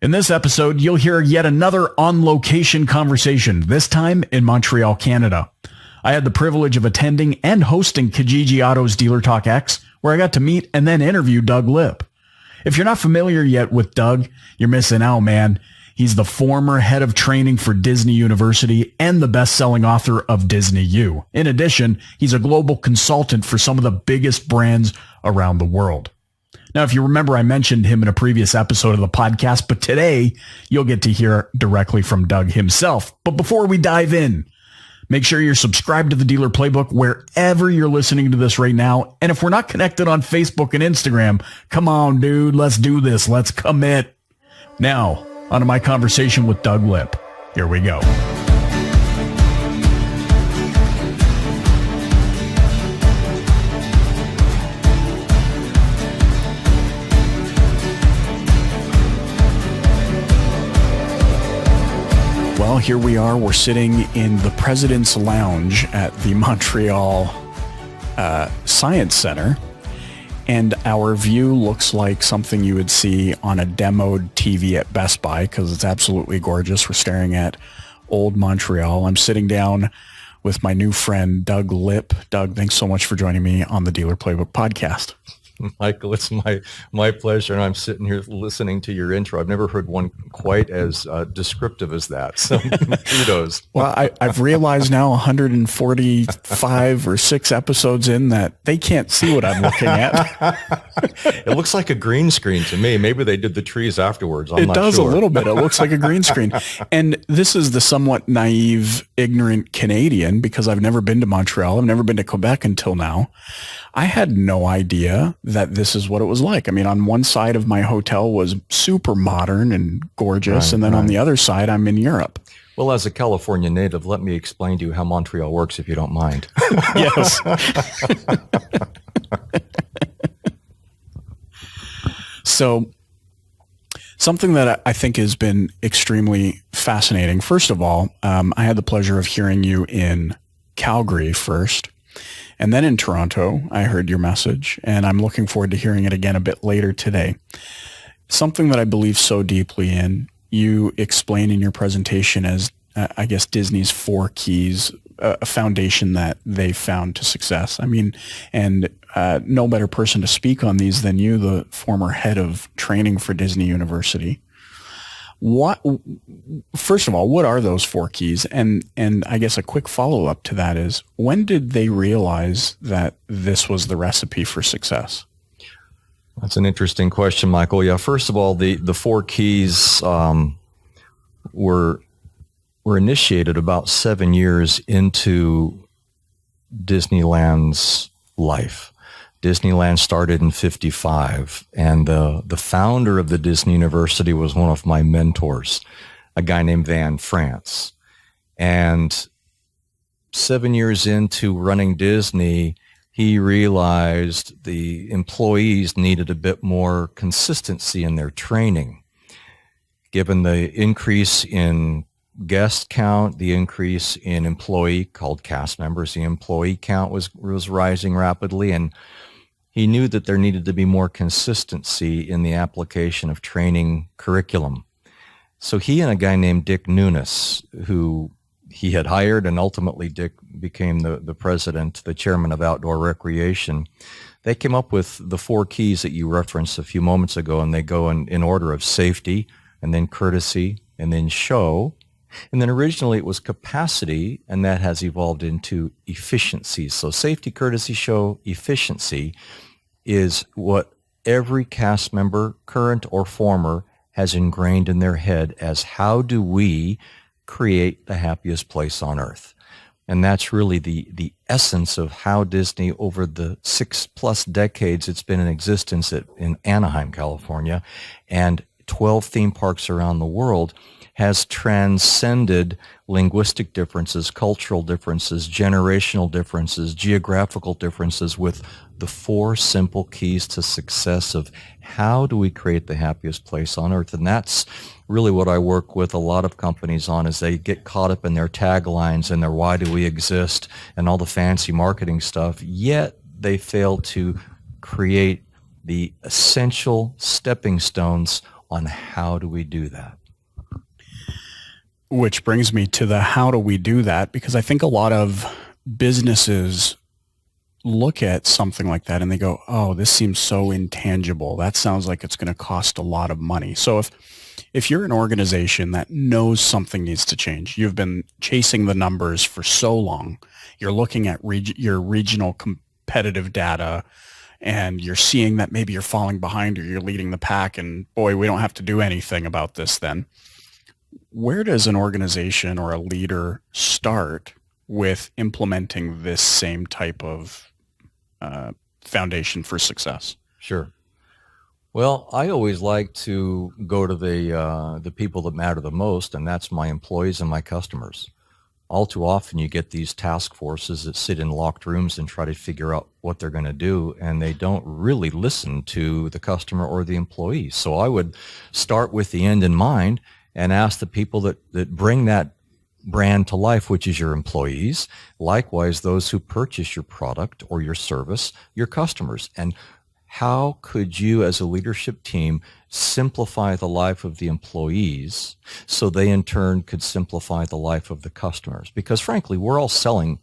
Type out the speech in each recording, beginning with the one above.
In this episode, you'll hear yet another on-location conversation, this time in Montreal, Canada. I had the privilege of attending and hosting Kijiji Auto's Dealer Talk X, where I got to meet and then interview Doug Lip. If you're not familiar yet with Doug, you're missing out, man. He's the former head of training for Disney University and the best-selling author of Disney U. In addition, he's a global consultant for some of the biggest brands around the world. Now, if you remember, I mentioned him in a previous episode of the podcast, but today you'll get to hear directly from Doug himself. But before we dive in, make sure you're subscribed to the Dealer Playbook wherever you're listening to this right now. And if we're not connected on Facebook and Instagram, come on, dude, let's do this. Let's commit. Now, on to my conversation with Doug Lip. Here we go. Well, here we are. We're sitting in the President's Lounge at the Montreal Science Center, and our view looks like something you would see on a demoed TV at Best Buy because it's absolutely gorgeous. We're staring at old Montreal. I'm sitting down with my new friend, Doug Lip. Doug, thanks so much for joining me on the Dealer Playbook podcast. Michael, it's my pleasure, and I'm sitting here listening to your intro. I've never heard one quite as descriptive as that, so kudos. Well, I've realized now 145 or 6 episodes in that they can't see what I'm looking at. It looks like a green screen to me. Maybe they did the trees afterwards. I'm not does sure. A little bit. It looks like a green screen. And this is the somewhat naive, ignorant Canadian, because I've never been to Montreal. I've never been to Quebec until now. I had no idea that this is what it was like. I mean, on one side of my hotel was super modern and gorgeous, Right, and then right. on the other side, I'm in Europe. Well, as a California native, let me explain to you how Montreal works, if you don't mind. Yes. So, something that I think has been extremely fascinating. First of all, I had the pleasure of hearing you in Calgary first. And then in Toronto, I heard your message, and I'm looking forward to hearing it again a bit later today. Something that I believe so deeply in, you explain in your presentation as, I guess, Disney's 4 keys, a foundation that they found to success. I mean, and no better person to speak on these than you, the former head of training for Disney University. First of all, what are those 4 keys? And I guess a quick follow-up to that is, when did they realize that this was the recipe for success? That's an interesting question, Michael. Yeah, first of all, the 4 keys were initiated about 7 years into Disneyland's life. Disneyland started in 1955, and the founder of the Disney University was one of my mentors, a guy named Van France. And 7 years into running Disney, he realized the employees needed a bit more consistency in their training. Given the increase in guest count, the increase in employee, called cast members, the employee count was rising rapidly, and he knew that there needed to be more consistency in the application of training curriculum. So he and a guy named Dick Nunes, who he had hired, and ultimately Dick became the president, the chairman of Outdoor Recreation, they came up with the 4 keys that you referenced a few moments ago, and they go in order of safety, and then courtesy, and then show. And then originally it was capacity, and that has evolved into efficiency. So safety, courtesy, show, efficiency is what every cast member, current or former, has ingrained in their head as, how do we create the happiest place on earth? And that's really the essence of how Disney, over the 6+ decades it's been in existence in Anaheim, California, and 12 theme parks around the world, has transcended linguistic differences, cultural differences, generational differences, geographical differences, with the 4 simple keys to success of how do we create the happiest place on earth. And that's really what I work with a lot of companies on, is they get caught up in their taglines and their why do we exist and all the fancy marketing stuff, yet they fail to create the essential stepping stones on how do we do that. Which brings me to the how do we do that? Because I think a lot of businesses look at something like that and they go, oh, this seems so intangible. That sounds like it's going to cost a lot of money. So if you're an organization that knows something needs to change, you've been chasing the numbers for so long, you're looking at your regional competitive data, and you're seeing that maybe you're falling behind or you're leading the pack, and boy, we don't have to do anything about this then. Where does an organization or a leader start with implementing this same type of foundation for success? Sure. Well, I always like to go to the people that matter the most, and that's my employees and my customers. All too often you get these task forces that sit in locked rooms and try to figure out what they're going to do, and they don't really listen to the customer or the employee. So I would start with the end in mind and ask the people that bring that brand to life, which is your employees, likewise those who purchase your product or your service, your customers. And how could you as a leadership team simplify the life of the employees so they in turn could simplify the life of the customers? Because frankly, we're all selling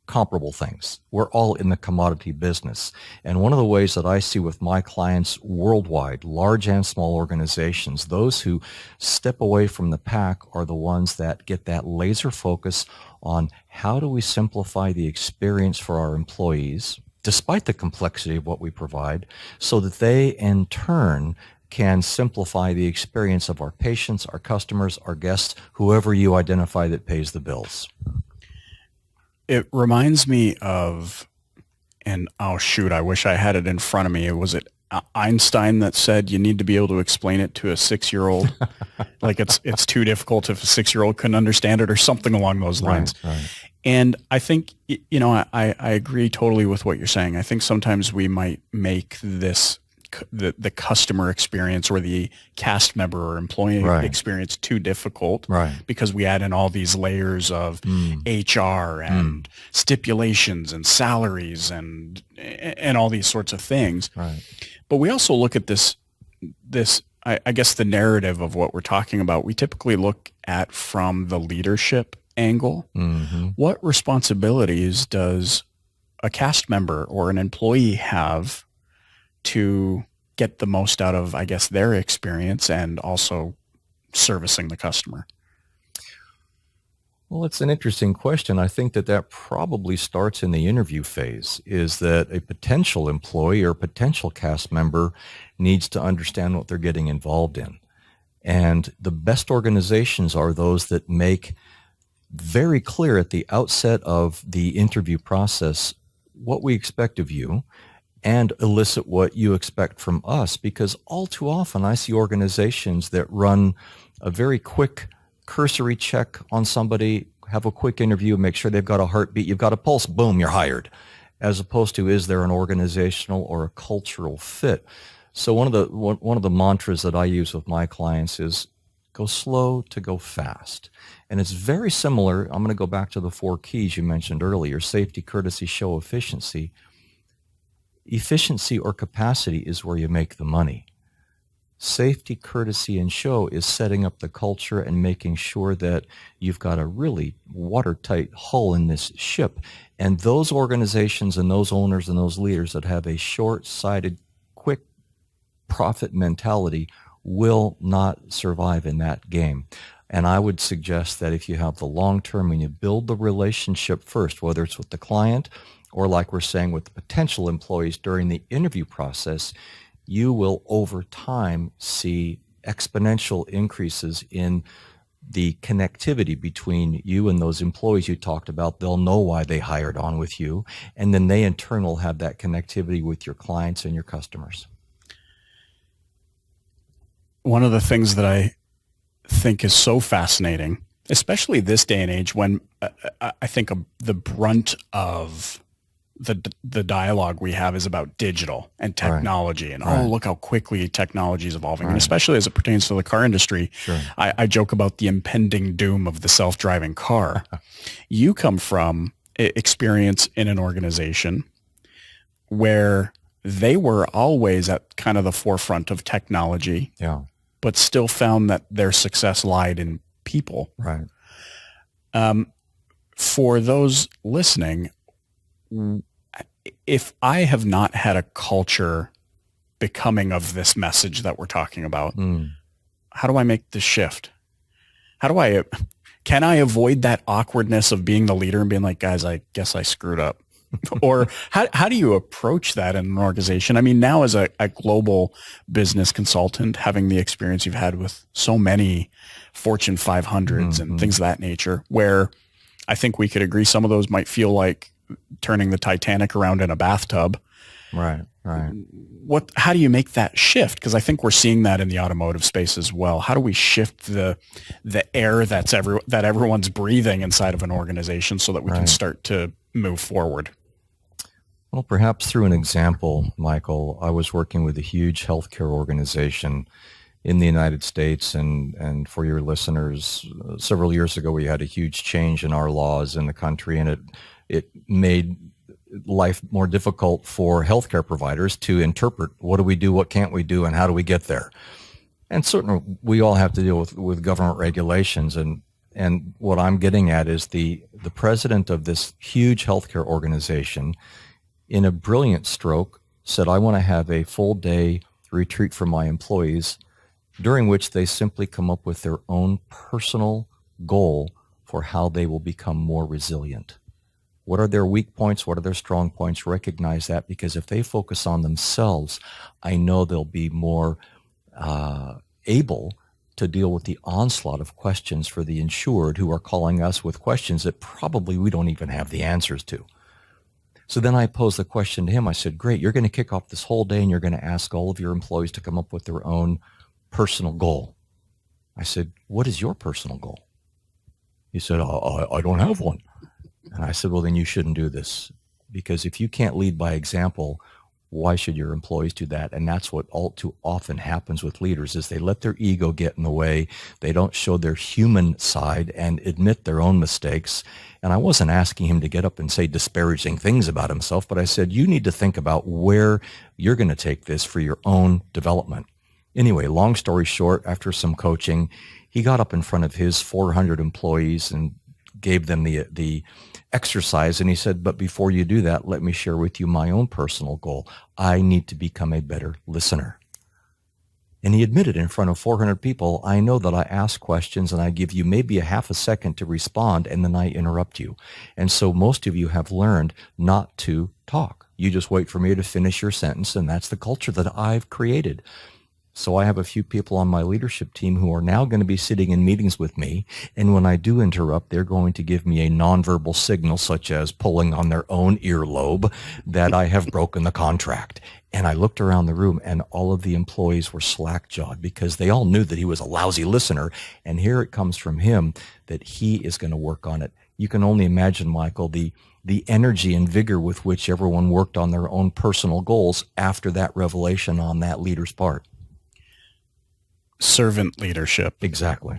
comparable things. We're all in the commodity business. And one of the ways that I see with my clients worldwide, large and small organizations, those who step away from the pack are the ones that get that laser focus on how do we simplify the experience for our employees, despite the complexity of what we provide, so that they in turn can simplify the experience of our patients, our customers, our guests, whoever you identify that pays the bills. It reminds me of, and oh shoot, I wish I had it in front of me. Was it Einstein that said you need to be able to explain it to a 6-year-old? Like it's too difficult if a 6-year-old couldn't understand it, or something along those lines. Right. And I think, I agree totally with what you're saying. I think sometimes we might make this the customer experience or the cast member or employee experience too difficult, because we add in all these layers of HR and stipulations and salaries and all these sorts of things. Right. But we also look at this I guess the narrative of what we're talking about, we typically look at from the leadership angle. Mm-hmm. What responsibilities does a cast member or an employee have to get the most out of, I guess, their experience and also servicing the customer? Well, it's an interesting question. I think that probably starts in the interview phase, is that a potential employee or potential cast member needs to understand what they're getting involved in. And the best organizations are those that make very clear at the outset of the interview process what we expect of you and elicit what you expect from us, because all too often I see organizations that run a very quick cursory check on somebody, have a quick interview, make sure they've got a heartbeat, you've got a pulse, boom, you're hired, as opposed to, is there an organizational or a cultural fit? So one of the mantras that I use with my clients is go slow to go fast. And it's very similar. I'm going to go back to the 4 keys you mentioned earlier: safety, courtesy, show, efficiency. Efficiency or capacity is where you make the money. Safety, courtesy, and show is setting up the culture and making sure that you've got a really watertight hull in this ship. And those organizations and those owners and those leaders that have a short-sighted, quick profit mentality will not survive in that game. And I would suggest that if you have the long term and you build the relationship first, whether it's with the client or, like we're saying, with the potential employees during the interview process, you will over time see exponential increases in the connectivity between you and those employees you talked about. They'll know why they hired on with you, and then they in turn will have that connectivity with your clients and your customers. One of the things that I think is so fascinating, especially this day and age, when I think the brunt of the dialogue we have is about digital and technology, and oh, look how quickly technology is evolving, and especially as it pertains to the car industry. Sure. I joke about the impending doom of the self-driving car. You come from experience in an organization where they were always at kind of the forefront of technology. Yeah. but still found that their success lied in people. Right. For those listening, if I have not had a culture becoming of this message that we're talking about, how do I make the shift? Can I avoid that awkwardness of being the leader and being like, guys, I guess I screwed up? Or how do you approach that in an organization? I mean, now as a global business consultant, having the experience you've had with so many Fortune 500s and things of that nature, where I think we could agree some of those might feel like turning the Titanic around in a bathtub. Right. How do you make that shift? Because I think we're seeing that in the automotive space as well. How do we shift the air that everyone's breathing inside of an organization so that we can start to move forward? Well, perhaps through an example, Michael. I was working with a huge healthcare organization in the United States, and for your listeners, several years ago we had a huge change in our laws in the country, and it made life more difficult for healthcare providers to interpret what do we do, what can't we do, and how do we get there. And certainly we all have to deal with government regulations, and what I'm getting at is the president of this huge healthcare organization, in a brilliant stroke, said, I want to have a full day retreat for my employees, during which they simply come up with their own personal goal for how they will become more resilient. What are their weak points? What are their strong points? Recognize that, because if they focus on themselves, I know they'll be more able to deal with the onslaught of questions for the insured who are calling us with questions that probably we don't even have the answers to. So then I posed the question to him. I said, great, you're going to kick off this whole day and you're going to ask all of your employees to come up with their own personal goal. I said, what is your personal goal? He said, I don't have one. And I said, well, then you shouldn't do this, because if you can't lead by example, why should your employees do that? And that's what all too often happens with leaders, is they let their ego get in the way. They don't show their human side and admit their own mistakes. And I wasn't asking him to get up and say disparaging things about himself, but I said, you need to think about where you're going to take this for your own development. Anyway, long story short, after some coaching, he got up in front of his 400 employees and gave them the exercise, and he said, but before you do that, let me share with you my own personal goal. I need to become a better listener. And he admitted in front of 400 people, I know that I ask questions and I give you maybe a half a second to respond, and then I interrupt you. And so most of you have learned not to talk. You just wait for me to finish your sentence, and that's the culture that I've created. So I have a few people on my leadership team who are now going to be sitting in meetings with me, and when I do interrupt, they're going to give me a nonverbal signal, such as pulling on their own earlobe, that I have broken the contract. And I looked around the room, and all of the employees were slack-jawed because they all knew that he was a lousy listener, and here it comes from him that he is going to work on it. You can only imagine, Michael, the energy and vigor with which everyone worked on their own personal goals after that revelation on that leader's part. Servant leadership. Exactly.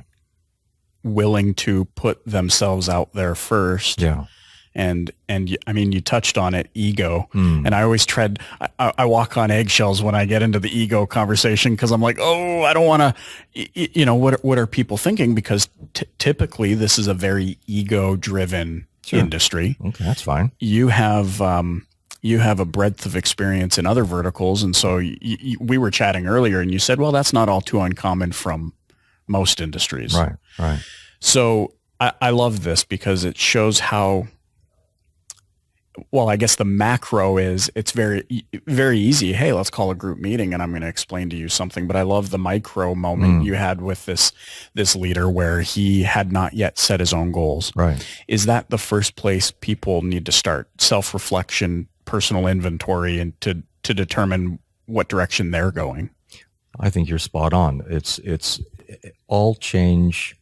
Willing to put themselves out there first. Yeah. And I mean, you touched on it, ego. And I always I walk on eggshells when I get into the ego conversation, because I'm like, oh, I don't want to, what are people thinking? Because typically this is a very ego-driven industry. Okay, that's fine. You have a breadth of experience in other verticals. And so we were chatting earlier and you said, well, that's not all too uncommon from most industries. Right. So I love this because it shows how, well, I guess the macro is it's very, very easy. Hey, let's call a group meeting and I'm going to explain to you something. But I love the micro moment you had with this leader where he had not yet set his own goals. Right. Is that the first place people need to start? Self-reflection, personal inventory, and to determine what direction they're going? I think you're spot on. It's all change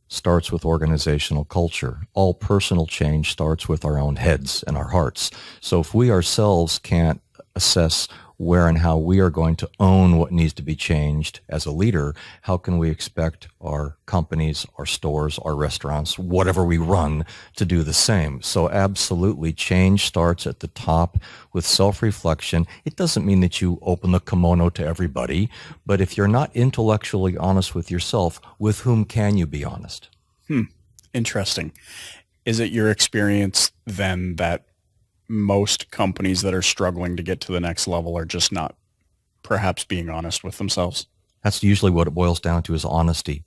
starts with organizational culture. All personal change starts with our own heads and our hearts. So if we ourselves can't assess where and how we are going to own what needs to be changed as a leader, how can we expect our companies, our stores, our restaurants, whatever we run, to do the same? So absolutely, change starts at the top with self-reflection. It doesn't mean that you open the kimono to everybody, but if you're not intellectually honest with yourself, with whom can you be honest? Interesting. Is it your experience then that most companies that are struggling to get to the next level are just not perhaps being honest with themselves? That's usually what it boils down to, is honesty.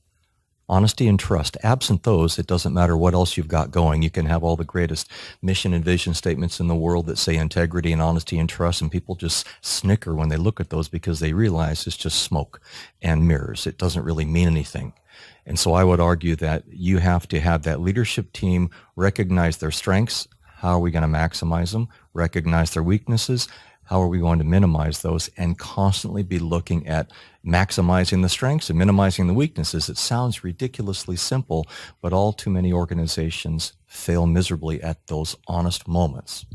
Honesty and trust. Absent those, it doesn't matter what else you've got going. You can have all the greatest mission and vision statements in the world that say integrity and honesty and trust, and people just snicker when they look at those because they realize it's just smoke and mirrors. It doesn't really mean anything. And so I would argue that you have to have that leadership team recognize their strengths. How are we going to maximize them? Recognize their weaknesses. How are we going to minimize those? And constantly be looking at maximizing the strengths and minimizing the weaknesses. It sounds ridiculously simple, but all too many organizations fail miserably at those honest moments.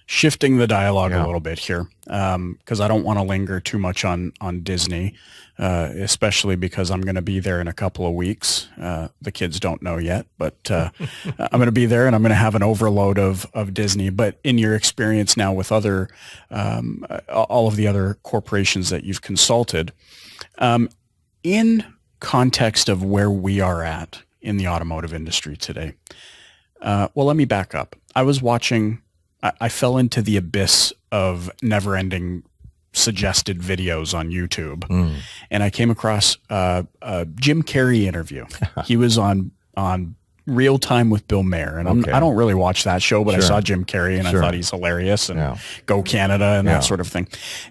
Shifting the dialogue a little bit here, because I don't want to linger too much on Disney, especially because I'm going to be there in a couple of weeks. The kids don't know yet, but I'm going to be there and I'm going to have an overload of Disney. But in your experience now with other, all of the other corporations that you've consulted, in context of where we are at in the automotive industry today, well, let me back up. I fell into the abyss of never-ending suggested videos on YouTube, and I came across a Jim Carrey interview. He was on Real Time with Bill Maher, and I don't really watch that show, but I saw Jim Carrey, and I thought he's hilarious, and Go Canada, and that sort of thing.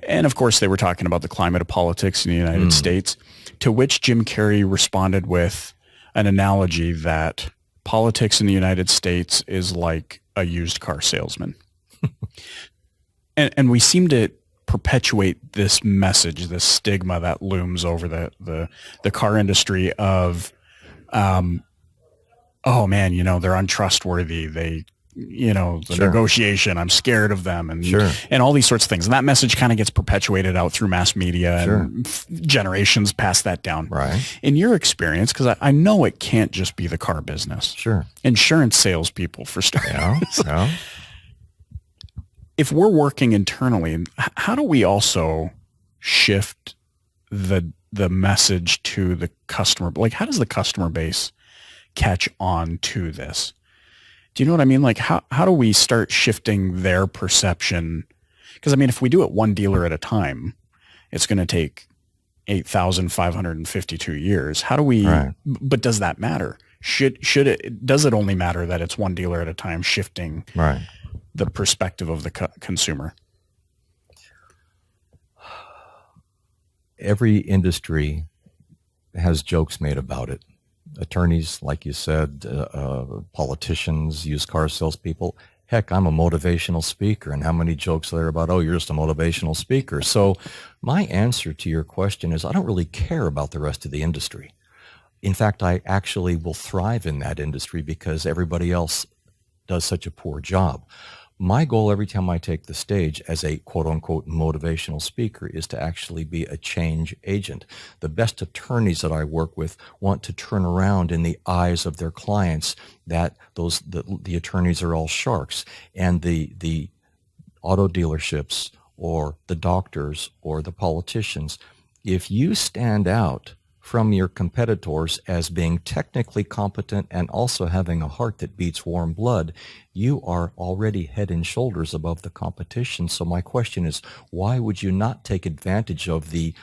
And of course, they were talking about the climate of politics in the United States, to which Jim Carrey responded with an analogy that politics in the United States is like a used car salesman. and we seem to perpetuate this message, this stigma that looms over the car industry of, oh man, they're untrustworthy. They, negotiation, I'm scared of them, and all these sorts of things. And that message kind of gets perpetuated out through mass media, and generations pass that down. Right. In your experience, because I know it can't just be the car business. Sure. Insurance salespeople, for starters. Yeah. If we're working internally, how do we also shift the message to the customer? Like, how does the customer base catch on to this? Do you know what I mean? Like, how do we start shifting their perception? Because, I mean, if we do it one dealer at a time, it's going to take 8,552 years. How do we, but does that matter? Does it only matter that it's one dealer at a time shifting the perspective of the consumer? Every industry has jokes made about it. Attorneys, like you said, politicians, used car salespeople. Heck, I'm a motivational speaker, and how many jokes are there about, oh, you're just a motivational speaker? So my answer to your question is I don't really care about the rest of the industry. In fact, I actually will thrive in that industry because everybody else does such a poor job. My goal every time I take the stage as a quote-unquote motivational speaker is to actually be a change agent. The best attorneys that I work with want to turn around in the eyes of their clients that the attorneys are all sharks, and the auto dealerships or the doctors or the politicians, if you stand out from your competitors as being technically competent and also having a heart that beats warm blood, you are already head and shoulders above the competition. So my question is, why would you not take advantage of the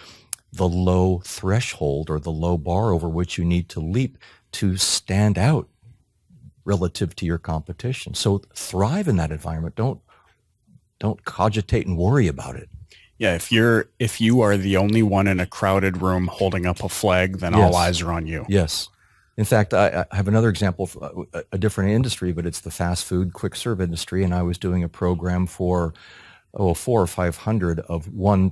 low threshold or the low bar over which you need to leap to stand out relative to your competition? So thrive in that environment. Don't cogitate and worry about it. Yeah, if you are the only one in a crowded room holding up a flag, then all eyes are on you. Yes. In fact, I have another example of a different industry, but it's the fast food quick serve industry, and I was doing a program for 400 or 500 of one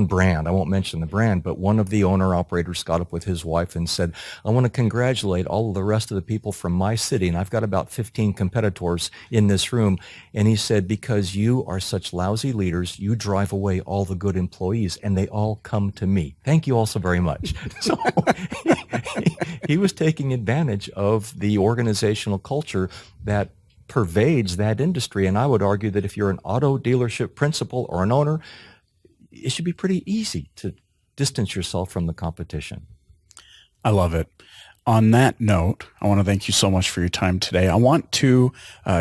brand. I won't mention the brand, but one of the owner operators got up with his wife and said, I want to congratulate all of the rest of the people from my city. And I've got about 15 competitors in this room. And he said, because you are such lousy leaders, you drive away all the good employees and they all come to me. Thank you all so very much. So he was taking advantage of the organizational culture that pervades that industry. And I would argue that if you're an auto dealership principal or an owner, it should be pretty easy to distance yourself from the competition. I love it. On that note, I want to thank you so much for your time today. I want to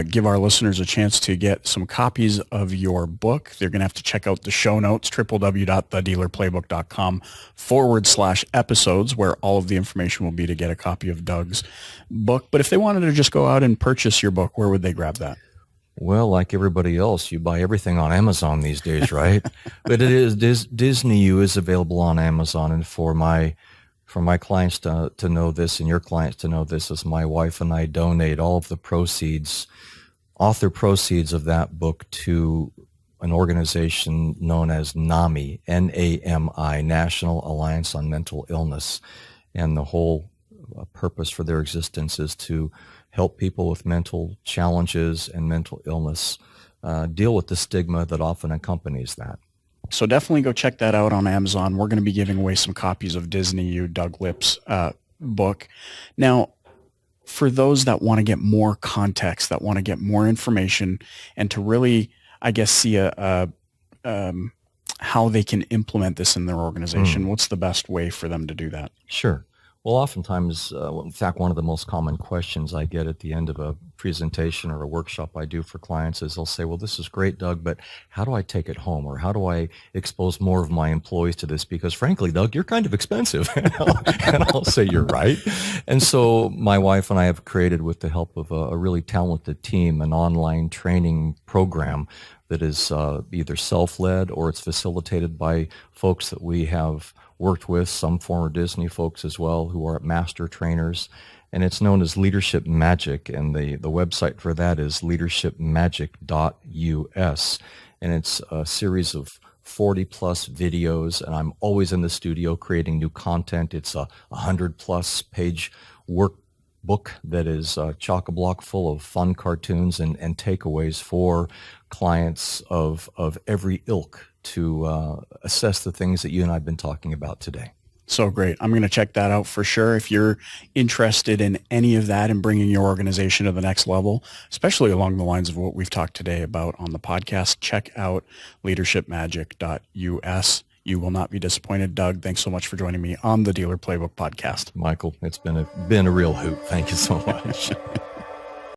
give our listeners a chance to get some copies of your book. They're going to have to check out the show notes, www.thedealerplaybook.com/episodes, where all of the information will be to get a copy of Doug's book. But if they wanted to just go out and purchase your book, where would they grab that? Well, like everybody else, you buy everything on Amazon these days, right? But it is Disney U is available on Amazon, and for my clients to know this and your clients to know this, is my wife and I donate all of the author proceeds of that book to an organization known as NAMI, N-A-M-I, National Alliance on Mental Illness. And the whole purpose for their existence is to help people with mental challenges and mental illness deal with the stigma that often accompanies that. So definitely go check that out on Amazon. We're going to be giving away some copies of Disney U, Doug Lipp's book. Now, for those that want to get more context, that want to get more information, and to really, I guess, see how they can implement this in their organization, what's the best way for them to do that? Sure. Well, oftentimes, in fact, one of the most common questions I get at the end of a presentation or a workshop I do for clients is they'll say, well, this is great, Doug, but how do I take it home? Or how do I expose more of my employees to this? Because frankly, Doug, you're kind of expensive. And I'll say, you're right. And so my wife and I have created, with the help of a really talented team, an online training program that is either self-led or it's facilitated by folks that we have worked with, some former Disney folks as well, who are master trainers. And it's known as Leadership Magic. And the website for that is leadershipmagic.us. And it's a series of 40 plus videos. And I'm always in the studio creating new content. It's a 100 plus page workbook that is chock-a-block full of fun cartoons and takeaways for clients of every ilk to assess the things that you and I have been talking about today. So great. I'm going to check that out for sure. If you're interested in any of that and bringing your organization to the next level, especially along the lines of what we've talked today about on the podcast, check out leadershipmagic.us. You will not be disappointed. Doug, thanks so much for joining me on the Dealer Playbook podcast. Michael, it's been a real hoot. Thank you so much.